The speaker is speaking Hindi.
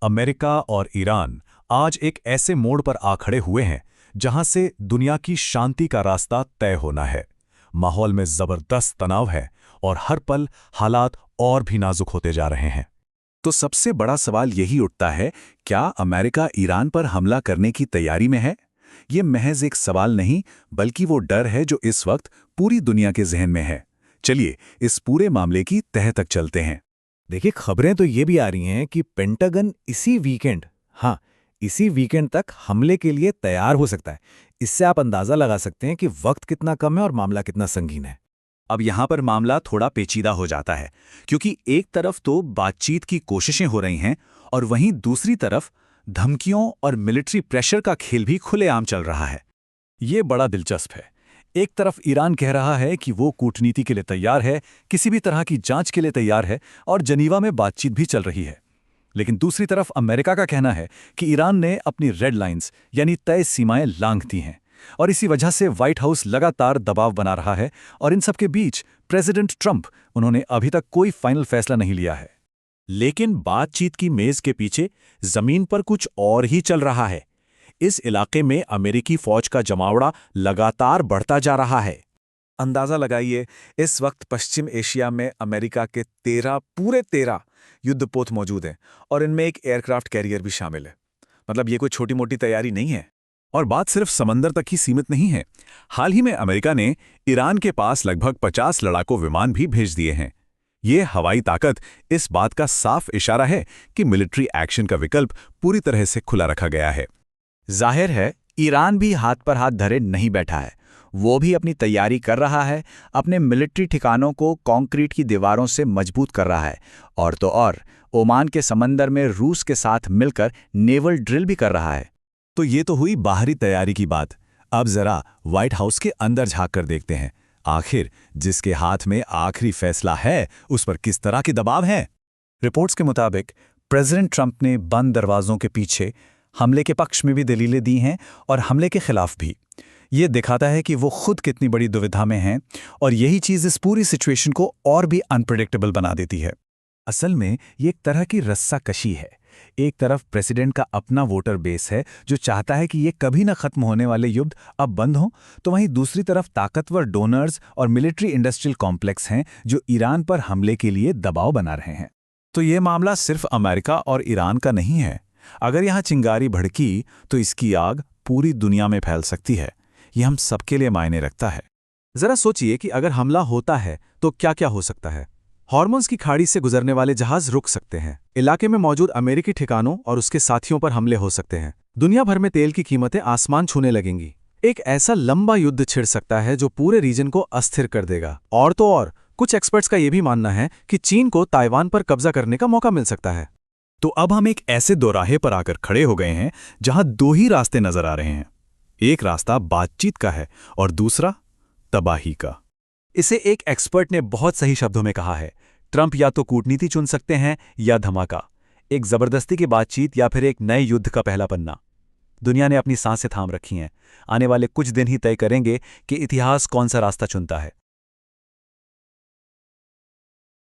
अमेरिका और ईरान आज एक ऐसे मोड़ पर आ खड़े हुए हैं जहां से दुनिया की शांति का रास्ता तय होना है। माहौल में जबरदस्त तनाव है और हर पल हालात और भी नाजुक होते जा रहे हैं। तो सबसे बड़ा सवाल यही उठता है, क्या अमेरिका ईरान पर हमला करने की तैयारी में है? ये महज एक सवाल नहीं, बल्कि वो डर है जो इस वक्त पूरी दुनिया के जहन में है। चलिए इस पूरे मामले की तह तक चलते हैं। देखिए, खबरें तो ये भी आ रही हैं कि पेंटागन इसी वीकेंड तक हमले के लिए तैयार हो सकता है। इससे आप अंदाजा लगा सकते हैं कि वक्त कितना कम है और मामला कितना संगीन है। अब यहाँ पर मामला थोड़ा पेचीदा हो जाता है, क्योंकि एक तरफ तो बातचीत की कोशिशें हो रही हैं और वहीं दूसरी तरफ धमकियों और मिलिट्री प्रेशर का खेल भी खुलेआम चल रहा है। ये बड़ा दिलचस्प है। एक तरफ ईरान कह रहा है कि वो कूटनीति के लिए तैयार है, किसी भी तरह की जांच के लिए तैयार है और जनीवा में बातचीत भी चल रही है। लेकिन दूसरी तरफ अमेरिका का कहना है कि ईरान ने अपनी रेड लाइंस यानी तय सीमाएं लांघ दी हैं और इसी वजह से व्हाइट हाउस लगातार दबाव बना रहा है। और इन सबके बीच प्रेसिडेंट ट्रंप, उन्होंने अभी तक कोई फाइनल फैसला नहीं लिया है। लेकिन बातचीत की मेज के पीछे जमीन पर कुछ और ही चल रहा है। इस इलाके में अमेरिकी फौज का जमावड़ा लगातार बढ़ता जा रहा है। अंदाजा लगाइए, इस वक्त पश्चिम एशिया में अमेरिका के 13 युद्धपोत मौजूद हैं और इनमें एक एयरक्राफ्ट कैरियर भी शामिल है। मतलब ये कोई छोटी मोटी तैयारी नहीं है। और बात सिर्फ समंदर तक ही सीमित नहीं है। हाल ही में अमेरिका ने ईरान के पास लगभग 50 लड़ाकू विमान भी भेज दिए हैं। ये हवाई ताकत इस बात का साफ इशारा है कि मिलिट्री एक्शन का विकल्प पूरी तरह से खुला रखा गया है। जाहिर है, ईरान भी हाथ पर हाथ धरे नहीं बैठा है। वो भी अपनी तैयारी कर रहा है, अपने मिलिट्री ठिकानों को कंक्रीट की दीवारों से मजबूत कर रहा है और तो और ओमान के समंदर में रूस के साथ मिलकर नेवल ड्रिल भी कर रहा है। तो ये तो हुई बाहरी तैयारी की बात। अब जरा व्हाइट हाउस के अंदर झांक कर देखते हैं। आखिर जिसके हाथ में आखिरी फैसला है, उस पर किस तरह के दबाव हैं? रिपोर्ट्स के मुताबिक प्रेसिडेंट ट्रंप ने बंद दरवाजों के पीछे हमले के पक्ष में भी दलीलें दी हैं और हमले के खिलाफ भी। ये दिखाता है कि वो खुद कितनी बड़ी दुविधा में हैं और यही चीज़ इस पूरी सिचुएशन को और भी अनप्रेडिक्टेबल बना देती है। असल में ये एक तरह की रस्साकशी है। एक तरफ प्रेसिडेंट का अपना वोटर बेस है जो चाहता है कि ये कभी न खत्म होने वाले युद्ध अब बंद हो, तो वहीं दूसरी तरफ ताकतवर डोनर्स और मिलिट्री इंडस्ट्रियल कॉम्प्लेक्स हैं जो ईरान पर हमले के लिए दबाव बना रहे हैं। तो ये मामला सिर्फ अमेरिका और ईरान का नहीं है। अगर यहाँ चिंगारी भड़की तो इसकी आग पूरी दुनिया में फैल सकती है। ये हम सबके लिए मायने रखता है। जरा सोचिए कि अगर हमला होता है तो क्या क्या हो सकता है। हॉर्मोन्स की खाड़ी से गुजरने वाले जहाज रुक सकते हैं। इलाके में मौजूद अमेरिकी ठिकानों और उसके साथियों पर हमले हो सकते हैं। दुनिया भर में तेल की कीमतें आसमान छूने लगेंगी। एक ऐसा लंबा युद्ध छिड़ सकता है जो पूरे रीजन को अस्थिर कर देगा। और तो और कुछ एक्सपर्ट्स का यह भी मानना है कि चीन को ताइवान पर कब्जा करने का मौका मिल सकता है। तो अब हम एक ऐसे दोराहे पर आकर खड़े हो गए हैं जहां दो ही रास्ते नजर आ रहे हैं। एक रास्ता बातचीत का है और दूसरा तबाही का। इसे एक एक्सपर्ट ने बहुत सही शब्दों में कहा है, ट्रंप या तो कूटनीति चुन सकते हैं या धमाका, एक जबरदस्ती की बातचीत या फिर एक नए युद्ध का पहला पन्ना। दुनिया ने अपनी सांसें थाम रखी हैं। आने वाले कुछ दिन ही तय करेंगे कि इतिहास कौन सा रास्ता चुनता है।